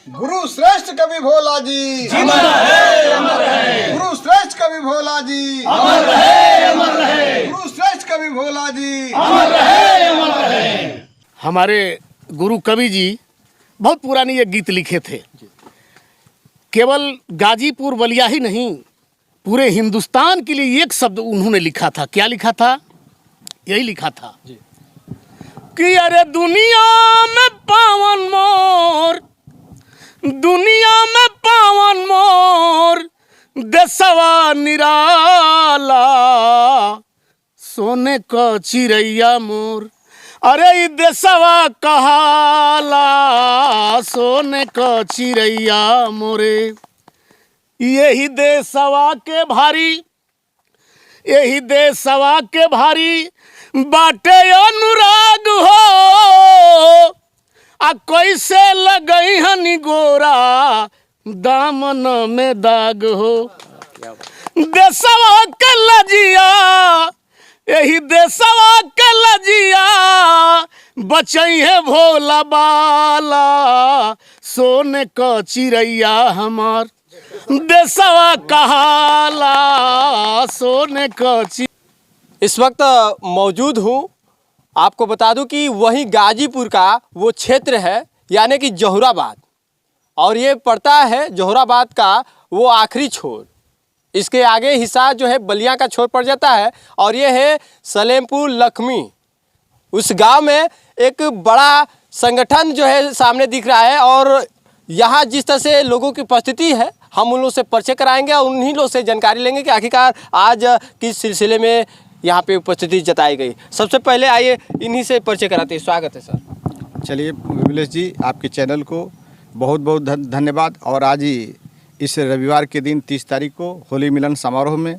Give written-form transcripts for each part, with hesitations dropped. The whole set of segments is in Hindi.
गुरु श्रेष्ठ कवि भोला जी अमर रहे, अमर रहे। गुरु श्रेष्ठ कवि भोला जी अमर रहे, अमर रहे। गुरु श्रेष्ठ कवि भोला जी अमर रहे, अमर रहे। हमारे गुरु कवि जी बहुत पुरानी ये गीत लिखे थे। केवल गाजीपुर बलिया ही नहीं, पूरे हिंदुस्तान के लिए एक शब्द उन्होंने लिखा था। क्या लिखा था? यही लिखा था कि अरे दुनिया में पावन मोर, दुनिया में पावन मोर, देशवा निराला, सोने का चिड़ैया मोर, अरे ई देशवा कहाला, सोने का चिड़ैया मोरे। यही देशवा के भारी, यही देशवा के भारी बाटे अनुराग हो, आ कैसे लगई हनी गोरा दामन में दाग हो। देशवा के लजिया, यही देशवा के लजिया, बचई है भोला बाला, सोने का चिड़ैया हमार, देशवा कहाला, सोने का। इस वक्त मौजूद हूँ, आपको बता दूं कि वही गाजीपुर का वो क्षेत्र है, यानी कि जोहराबाद, और ये पड़ता है जोहराबाद का वो आखिरी छोर। इसके आगे हिस्सा जो है बलिया का छोर पड़ जाता है, और ये है सलेमपुर लखमी। उस गांव में एक बड़ा संगठन जो है सामने दिख रहा है, और यहाँ जिस तरह से लोगों की उपस्थिति है, हम उन लोगों से परिचय कराएंगे और उन्हीं लोगों से जानकारी लेंगे कि आखिरकार आज किस सिलसिले में यहाँ पे उपस्थिति जताई गई। सबसे पहले आइए इन्हीं से परिचय कराते हैं। स्वागत है सर। चलिए विमलेश जी, आपके चैनल को बहुत बहुत धन्यवाद। और आज ही इस रविवार के दिन 30 तारीख को होली मिलन समारोह में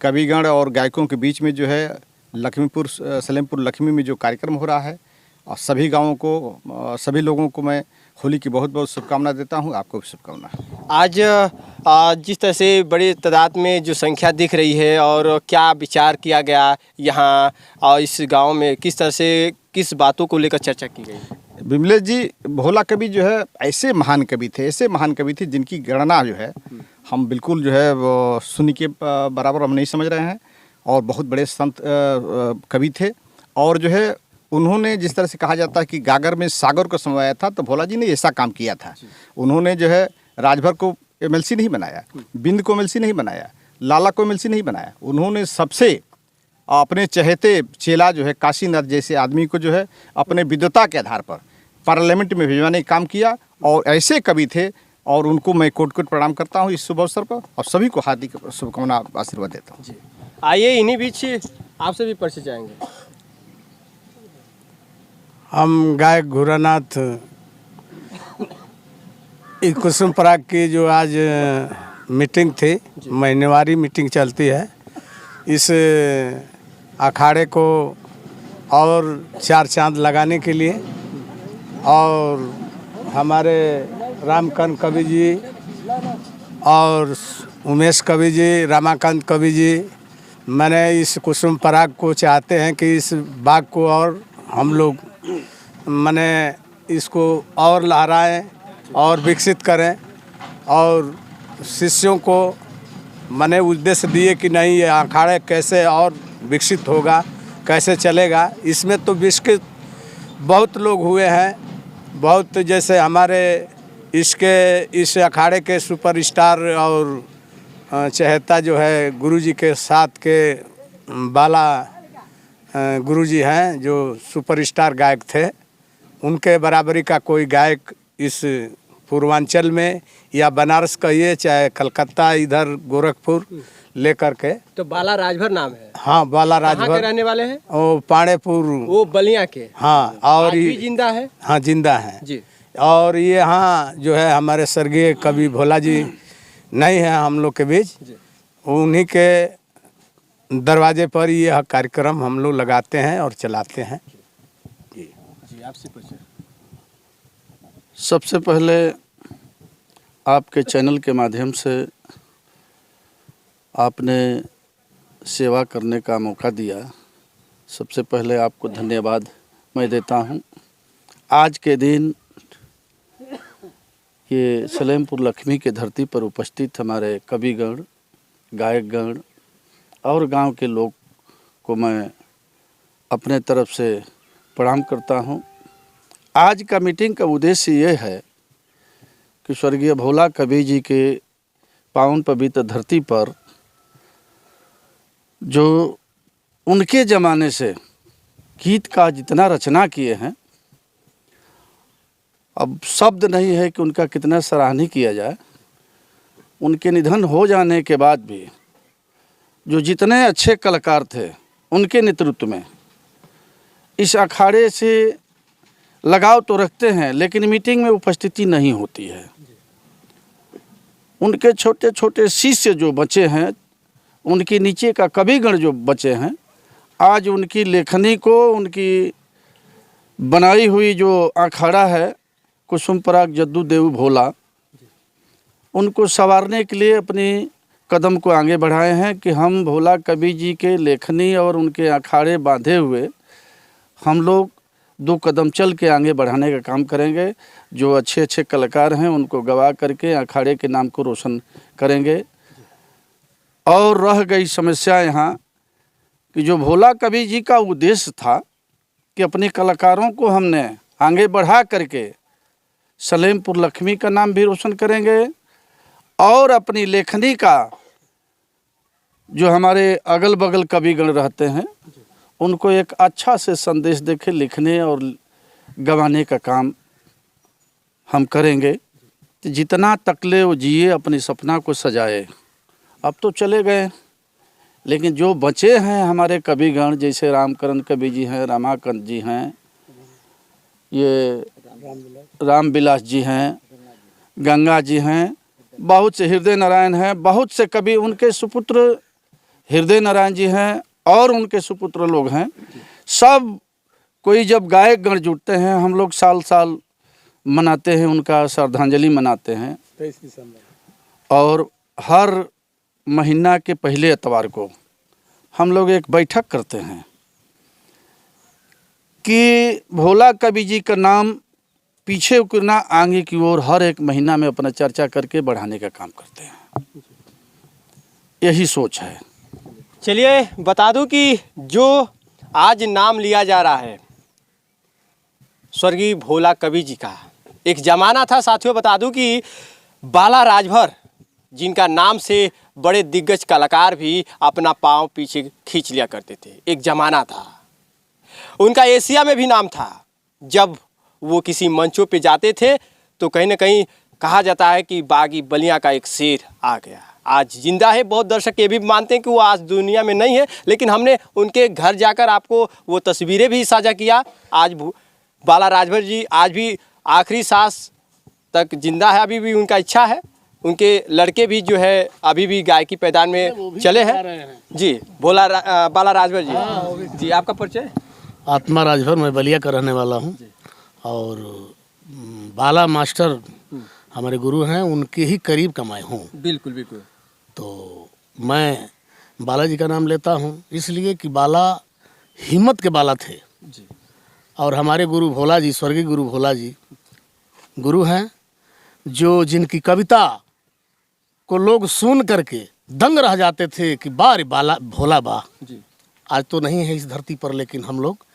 कविगण और गायकों के बीच में जो है लक्ष्मीपुर सलेमपुर लक्ष्मी में जो कार्यक्रम हो रहा है, और सभी गाँवों को, सभी लोगों को मैं होली की बहुत बहुत शुभकामना देता हूँ। आपको भी शुभकामना। आज जिस तरह से बड़ी तादाद में जो संख्या दिख रही है, और क्या विचार किया गया यहाँ और इस गांव में, किस तरह से किस बातों को लेकर चर्चा की गई? विमलेश जी, भोला कवि जो है ऐसे महान कवि थे, ऐसे महान कवि थे जिनकी गणना जो है हम बिल्कुल जो है वो शून्य के बराबर हम नहीं समझ रहे हैं। और बहुत बड़े संत कवि थे, और जो है उन्होंने, जिस तरह से कहा जाता है कि गागर में सागर को समाया था, तो भोला जी ने ऐसा काम किया था। उन्होंने जो है राजभर को एमएलसी नहीं बनाया, बिंद को एमएलसी नहीं बनाया, लाला को एमएलसी नहीं बनाया। उन्होंने सबसे अपने चहेते चेला जो है काशीनाथ जैसे आदमी को जो है अपने विद्वता के आधार पर पार्लियामेंट में भिजवाने का काम किया। और ऐसे कवि थे, और उनको मैं कोट कोट प्रणाम करता हूँ इस शुभ अवसर पर, और सभी को हार्दिक शुभकामना आशीर्वाद देता हूँ। आइए इन्हीं बीच आपसे भी परिचय जाएंगे। हम गायक घुरानाथ, इस कुसुम पराग की जो आज मीटिंग थी, महीनेवारी मीटिंग चलती है, इस अखाड़े को और चार चांद लगाने के लिए, और हमारे रामकांत कवि जी और उमेश कवि जी, रमाकांत कवि जी, मैंने इस कुसुम पराग को चाहते हैं कि इस बाग को और हम लोग मैंने इसको और लहराएं और विकसित करें, और शिष्यों को मैंने उद्देश्य दिए कि नहीं, ये अखाड़े कैसे और विकसित होगा, कैसे चलेगा। इसमें तो विकसित बहुत लोग हुए हैं, बहुत, जैसे हमारे इस अखाड़े के सुपरस्टार और चहेता जो है गुरुजी के साथ के बाला गुरुजी हैं, जो सुपरस्टार गायक थे, उनके बराबरी का कोई गायक इस पूर्वांचल में, या बनारस कहिए चाहे कलकत्ता, इधर गोरखपुर लेकर के। तो बाला राजभर नाम है? हाँ, बाला राजभर। कहाँ के रहने वाले हैं? वो पाणेपुर, वो बलिया के। हाँ, और ये जिंदा है? हाँ, जिंदा है जी। और ये हाँ जो है हमारे स्वर्गीय कवि भोला जी नहीं है हम लोग के बीच, उन्हीं के दरवाजे पर यह कार्यक्रम हम लोग लगाते हैं और चलाते हैं। जी, आपसे पूछे। सबसे पहले आपके चैनल के माध्यम से आपने सेवा करने का मौका दिया, सबसे पहले आपको धन्यवाद मैं देता हूं। आज के दिन ये सलेमपुर लक्ष्मी के धरती पर उपस्थित हमारे कविगण, गायकगण और गांव के लोग को मैं अपने तरफ से प्रणाम करता हूं। आज का मीटिंग का उद्देश्य ये है कि स्वर्गीय भोला कवि जी के पावन पवित्र धरती पर जो उनके ज़माने से गीत का जितना रचना किए हैं, अब शब्द नहीं है कि उनका कितना सराहनीय किया जाए। उनके निधन हो जाने के बाद भी जो जितने अच्छे कलाकार थे उनके नेतृत्व में इस अखाड़े से लगाव तो रखते हैं, लेकिन मीटिंग में उपस्थिति नहीं होती है। उनके छोटे छोटे शिष्य जो बचे हैं, उनके नीचे का कविगण जो बचे हैं, आज उनकी लेखनी को, उनकी बनाई हुई जो अखाड़ा है कुसुम पराग जद्दू देव भोला, उनको संवारने के लिए अपनी कदम को आगे बढ़ाए हैं कि हम भोला कवि जी के लेखनी और उनके अखाड़े बांधे हुए हम लोग 2 कदम चल के आगे बढ़ाने का काम करेंगे। जो अच्छे अच्छे कलाकार हैं उनको गवा करके अखाड़े के नाम को रोशन करेंगे। और रह गई समस्या यहाँ कि जो भोला कवि जी का उद्देश्य था कि अपने कलाकारों को हमने आगे बढ़ा करके सलेमपुर लक्ष्मी का नाम भी रोशन करेंगे और अपनी लेखनी का जो हमारे अगल बगल कविगण रहते हैं उनको एक अच्छा से संदेश देके लिखने और गवाने का काम हम करेंगे। तो जितना तकले वो जिए, अपनी सपना को सजाए। अब तो चले गए, लेकिन जो बचे हैं हमारे कविगण, जैसे रामकरण कवि जी हैं, रमाकांत जी हैं, ये रामविलास जी हैं, गंगा जी हैं, बहुत से हृदय नारायण हैं, बहुत से कवि उनके सुपुत्र हृदय नारायण जी हैं और उनके सुपुत्र लोग हैं। सब कोई जब गायक गण जुटते हैं, हम लोग साल साल मनाते हैं, उनका श्रद्धांजलि मनाते हैं। 23 दिसंबर और हर महीना के पहले इतवार को हम लोग एक बैठक करते हैं कि भोला कवि जी का नाम पीछे उकरना, आगे की ओर हर एक महीना में अपना चर्चा करके बढ़ाने का काम करते हैं। यही सोच है। चलिए बता दूं कि जो आज नाम लिया जा रहा है स्वर्गीय भोला कवि जी का, एक ज़माना था साथियों, बता दूं कि बाला राजभर जिनका नाम से बड़े दिग्गज कलाकार भी अपना पाँव पीछे खींच लिया करते थे। एक ज़माना था, उनका एशिया में भी नाम था। जब वो किसी मंचों पे जाते थे तो कहीं ना कहीं कहा जाता है कि बागी बलिया का एक शेर आ गया। आज जिंदा है। बहुत दर्शक ये भी मानते हैं कि वो आज दुनिया में नहीं है, लेकिन हमने उनके घर जाकर आपको वो तस्वीरें भी साझा किया। आज बाला राजभर जी आज भी आखिरी सांस तक जिंदा है, अभी भी उनका इच्छा है। उनके लड़के भी जो है अभी भी गायकी पैदान में चले हैं। जी बाला राजभर जी, जी आपका परिचय? आत्मा राजभर, मैं बलिया का रहने वाला हूँ और बाला मास्टर हमारे गुरु हैं, उनके ही करीब का मैं हूँ। बिल्कुल बिल्कुल। तो मैं बालाजी का नाम लेता हूँ इसलिए कि बाला हिम्मत के बाला थे जी। और हमारे गुरु भोला जी, स्वर्गीय गुरु भोला जी गुरु हैं, जो जिनकी कविता को लोग सुन करके दंग रह जाते थे कि बारे बाला भोला बा जी। आज तो नहीं है इस धरती पर, लेकिन हम लोग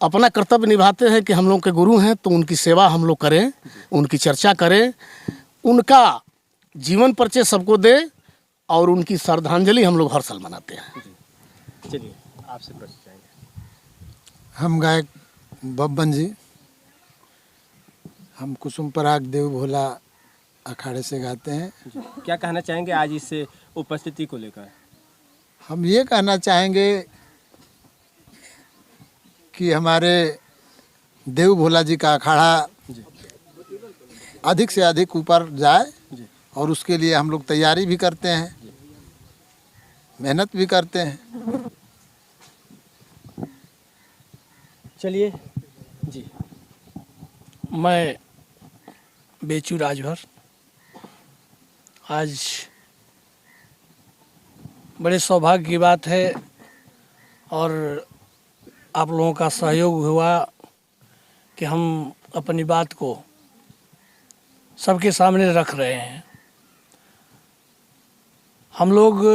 अपना कर्तव्य निभाते हैं कि हम लोग के गुरु हैं तो उनकी सेवा हम लोग करें, उनकी चर्चा करें, उनका जीवन परिचय सबको दे और उनकी श्रद्धांजलि हम लोग हर साल मनाते हैं। चलिए आपसे प्रश्न चाहेंगे। हम गायक बब्बन जी, हम कुसुम पराग देव भोला अखाड़े से गाते हैं। क्या कहना चाहेंगे आज इस उपस्थिति को लेकर? हम ये कहना चाहेंगे कि हमारे देव भोला जी का अखाड़ा अधिक से अधिक ऊपर जाए और उसके लिए हम लोग तैयारी भी करते हैं, मेहनत भी करते हैं। चलिए जी। मैं बेचू राजभर, आज बड़े सौभाग्य की बात है और आप लोगों का सहयोग हुआ कि हम अपनी बात को सबके सामने रख रहे हैं। हम लोग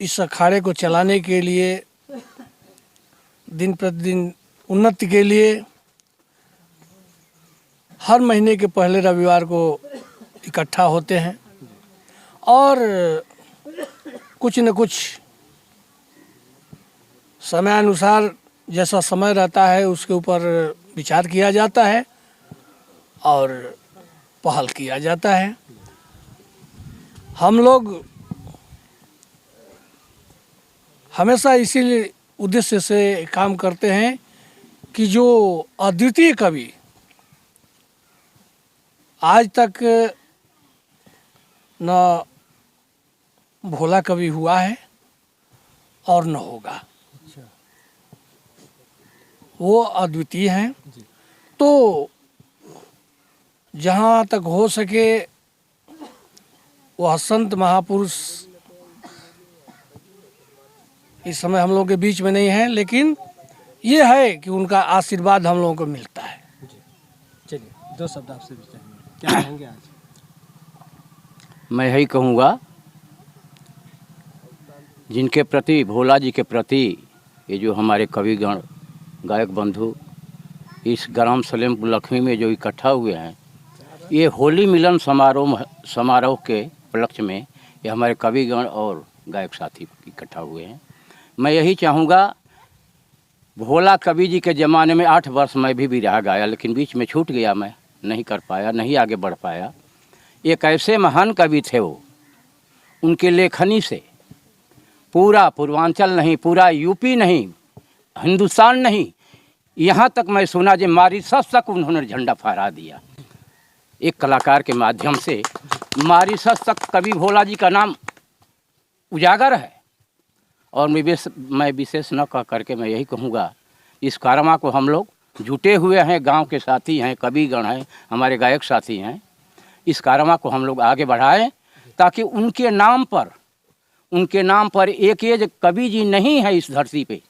इस अखाड़े को चलाने के लिए, दिन प्रतिदिन उन्नति के लिए, हर महीने के पहले रविवार को इकट्ठा होते हैं और कुछ न कुछ समयानुसार जैसा समय रहता है उसके ऊपर विचार किया जाता है और पहल किया जाता है। हम लोग हमेशा इसी उद्देश्य से काम करते हैं कि जो अद्वितीय कवि आज तक न भोला कवि हुआ है और न होगा, वो अद्वितीय हैं। तो जहाँ तक हो सके वह संत महापुरुष इस समय हम लोगों के बीच में नहीं है, लेकिन ये है कि उनका आशीर्वाद हम लोगों को मिलता है। चलिए 2 शब्द आपसे भी कहेंगे, क्या कहेंगे आज? मैं यही कहूँगा, जिनके प्रति, भोला जी के प्रति, ये जो हमारे कविगण गायक बंधु इस ग्राम सलेमपुर लक्ष्मी में जो इकट्ठा हुए हैं, ये होली मिलन समारोह के उपलक्ष्य में ये हमारे कविगण और गायक साथी इकट्ठा हुए हैं। मैं यही चाहूँगा, भोला कवि जी के ज़माने में 8 वर्ष मैं भी बिरहा गाया, लेकिन बीच में छूट गया, मैं नहीं कर पाया, नहीं आगे बढ़ पाया। एक ऐसे महान कवि थे वो, उनके लेखनी से पूरा पूर्वांचल नहीं, पूरा यूपी नहीं, हिंदुस्तान नहीं, यहाँ तक मैं सुना जो मॉरिशस तक उन्होंने झंडा फहरा दिया। एक कलाकार के माध्यम से मॉरिशस तक कवि भोला जी का नाम उजागर है। और मैं विशेष न कह करके मैं यही कहूँगा, इस कारवा को हम लोग जुटे हुए हैं, गांव के साथी हैं, कविगण हैं, हमारे गायक साथी हैं। इस कारवा को हम लोग आगे बढ़ाएं ताकि उनके नाम पर एक कवि जी नहीं है इस धरती पे,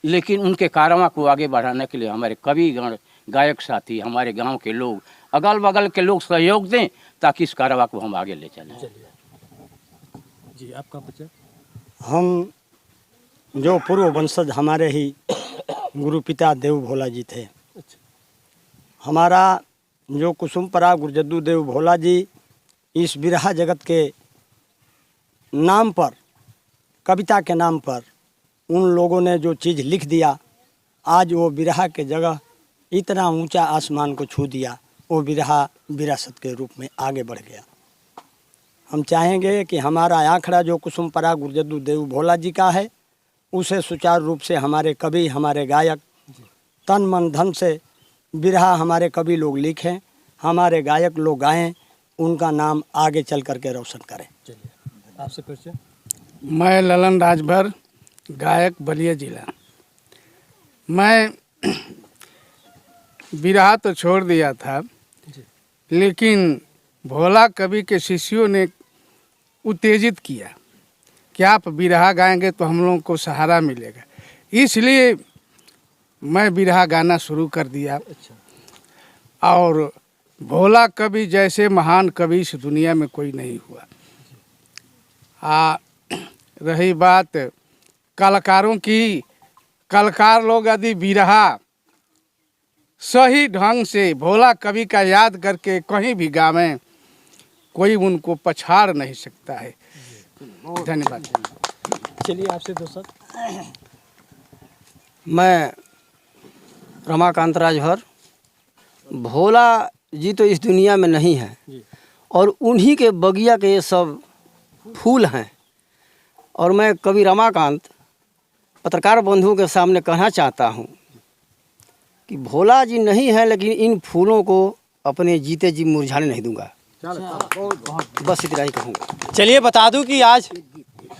लेकिन उनके कारवा को आगे बढ़ाने के लिए हमारे कविगण, गायक साथी, हमारे गांव के लोग, अगल बगल के लोग सहयोग दें ताकि इस कारवा को हम आगे ले चलें। जी, आपका बच्चा? हम जो पूर्व वंशज हमारे ही गुरु पिता देव भोला जी थे। हमारा जो कुसुमपरा गुरजद्दू देव भोला जी इस बिरहा जगत के नाम पर, कविता के नाम पर उन लोगों ने जो चीज़ लिख दिया, आज वो बिरहा के जगह इतना ऊंचा आसमान को छू दिया, वो बिरहा विरासत के रूप में आगे बढ़ गया। हम चाहेंगे कि हमारा आखड़ा जो कुसुमपरा गुरजद्दू देव भोला जी का है, उसे सुचारू रूप से हमारे कवि, हमारे गायक तन मन धन से बिरहा हमारे कवि लोग लिखें, हमारे गायक लोग गाएं, उनका नाम आगे चल करके रोशन करें। चलिए, आपसे परिचय? मैं ललन राजभर, गायक बलिया जिला। मैं बिरहा तो छोड़ दिया था, लेकिन भोला कवि के शिष्यों ने उत्तेजित किया कि आप बिरहा गाएंगे तो हम लोगों को सहारा मिलेगा, इसलिए मैं बिरहा गाना शुरू कर दिया। और भोला कवि जैसे महान कवि इस दुनिया में कोई नहीं हुआ। रही बात कलाकारों की, कलाकार लोग यदि बिरहा सही ढंग से भोला कवि का याद करके कहीं भी गावें, कोई उनको पछाड़ नहीं सकता है। धन्यवाद। चलिए, आपसे 2 शब्द। मैं रमाकांत राजभर। भोला जी तो इस दुनिया में नहीं है और उन्हीं के बगिया के ये सब फूल हैं। और मैं कवि रमाकांत पत्रकार बंधुओं के सामने कहना चाहता हूँ कि भोला जी नहीं है, लेकिन इन फूलों को अपने जीते जी मुरझाने नहीं दूंगा। बस इतना ही कहूँगा। चलिए, बता दूं कि आज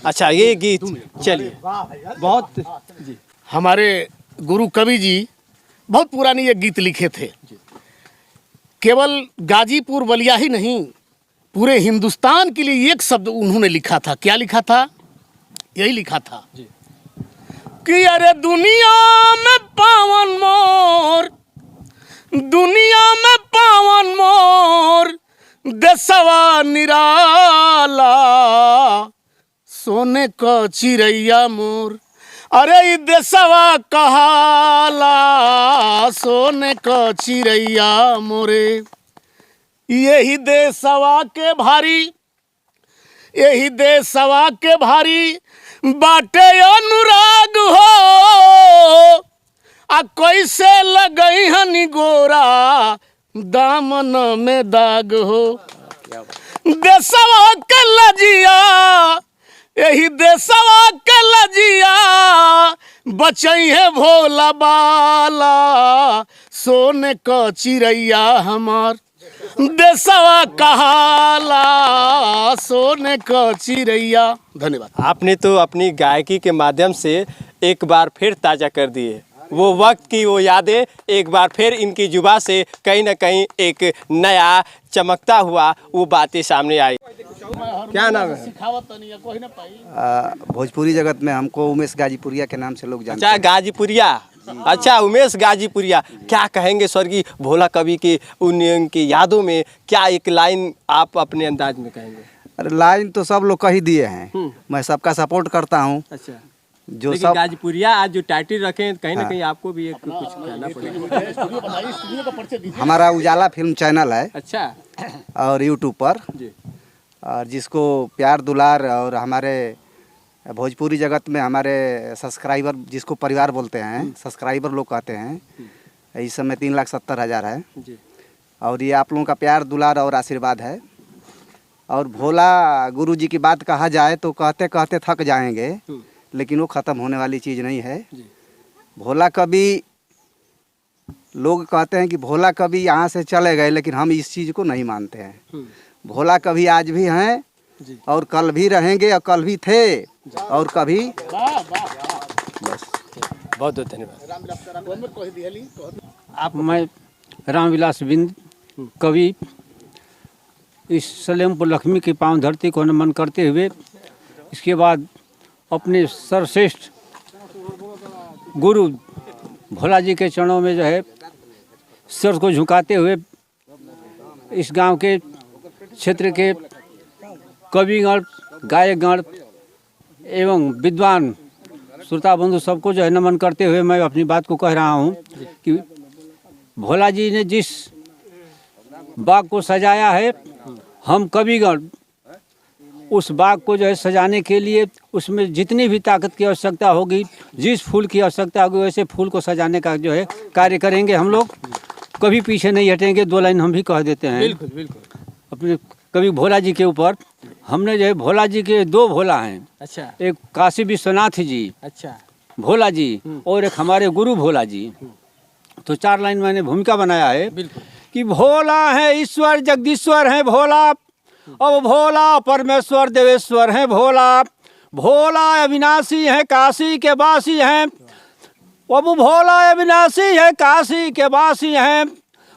अच्छा ये गीत, चलिए बहुत हमारे गुरु कवि जी बहुत पुरानी ये गीत लिखे थे। केवल गाजीपुर बलिया ही नहीं, पूरे हिंदुस्तान के लिए एक शब्द उन्होंने लिखा था। क्या लिखा था? यही लिखा था कि अरे दुनिया में पावन मोर दुनिया में पावन मोर देशवा निराला, सोने का चिड़ैया मोर, अरे ई देशवा कहाला, सोने का चिड़ैया मोरे। यही देशवा के भारी, यही देशवा के भारी बाटे अनुराग हो, आ कैसे लगई हनी गोरा दामन में दाग हो। देशवा के लजिया, यही देशवा के लजिया बचई है भोला बाला, सोने का चिड़ैया हमार देशवा कहाला, सोने का चिड़ैया। धन्यवाद। आपने तो अपनी गायकी के माध्यम से एक बार फिर ताज़ा कर दिए वो वक्त की वो यादें, एक बार फिर इनकी जुबा से कहीं ना कहीं एक नया चमकता हुआ वो बातें सामने आई। क्या नाम है? भोजपुरी जगत में हमको उमेश गाजीपुरिया के नाम से लोग जानते अच्छा, गाजीपुरिया। अच्छा, उमेश गाजीपुरिया। क्या कहेंगे स्वर्गीय भोला कवि की उनकी यादों में, क्या एक लाइन आप अपने अंदाज में कहेंगे? अरे लाइन तो सब लोग कह ही दिए हैं, मैं सबका सपोर्ट करता हूँ। अच्छा, जो सब गाजीपुरिया आज जो टाइटल रखे कहीं ना कहीं आपको भी एक कुछ कहना पड़ेगा। हमारा उजाला फिल्म चैनल है। अच्छा, और यूट्यूब पर जी। और जिसको प्यार दुलार और हमारे भोजपुरी जगत में हमारे सब्सक्राइबर, जिसको परिवार बोलते हैं, सब्सक्राइबर लोग कहते हैं, इस समय 3,70,000 है जी। और ये आप लोगों का प्यार दुलार और आशीर्वाद है। और भोला गुरु जी की बात कहा जाए तो कहते कहते थक जाएंगे, लेकिन वो ख़त्म होने वाली चीज़ नहीं है। भोला कवि, लोग कहते हैं कि भोला कवि यहाँ से चले गए, लेकिन हम इस चीज़ को नहीं मानते हैं। भोला कवि आज भी हैं और कल भी रहेंगे और कल भी थे और कभी। बस, बहुत बहुत धन्यवाद। आप मैं रामविलास बिंद कवि इस सलेमपुर लक्ष्मी की पावन धरती को नमन करते हुए, इसके बाद अपने सर्वश्रेष्ठ गुरु भोला जी के चरणों में जो है सिर को झुकाते हुए, इस गांव के क्षेत्र के कविगण, गायकगण एवं विद्वान श्रोता बंधु सबको जो है नमन करते हुए मैं अपनी बात को कह रहा हूँ कि भोला जी ने जिस बाग को सजाया है, हम कविगण उस बाग को जो है सजाने के लिए उसमें जितनी भी ताकत की आवश्यकता होगी, जिस फूल की आवश्यकता होगी, वैसे फूल को सजाने का जो है कार्य करेंगे। हम लोग कभी पीछे नहीं हटेंगे। 2 लाइन हम भी कह देते हैं। बिल्कुल बिल्कुल। अपने कवि भोला जी के ऊपर हमने जो है, भोला जी के 2 भोला हैं। अच्छा, एक काशी विश्वनाथ जी, अच्छा, भोला जी, और एक हमारे गुरु भोला जी। तो 4 लाइन मैंने भूमिका बनाया है कि भोला है ईश्वर जगदीश्वर है भोला, अब भोला परमेश्वर देवेश्वर है भोला, भोला अविनाशी है काशी के वासी हैं, अब भोला अविनाशी है काशी के वासी हैं,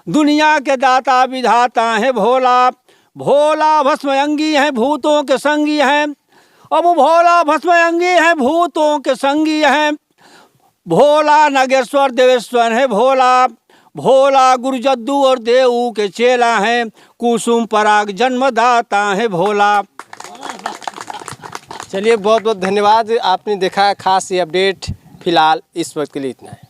दुनिया के दाता विधाता है भोला, भोला भस्मयंगी है भूतों के संगी हैं, अब भोला भस्मयंगी है भूतों के संगी हैं, भोला नागेश्वर देवेश्वर है भोला, भोला गुरु जद्दू और देऊ के चेला हैं, कुसुम पराग जन्मदाता है भोला। चलिए, बहुत बहुत धन्यवाद। आपने देखा खास ये अपडेट। फिलहाल इस वक्त के लिए इतना है।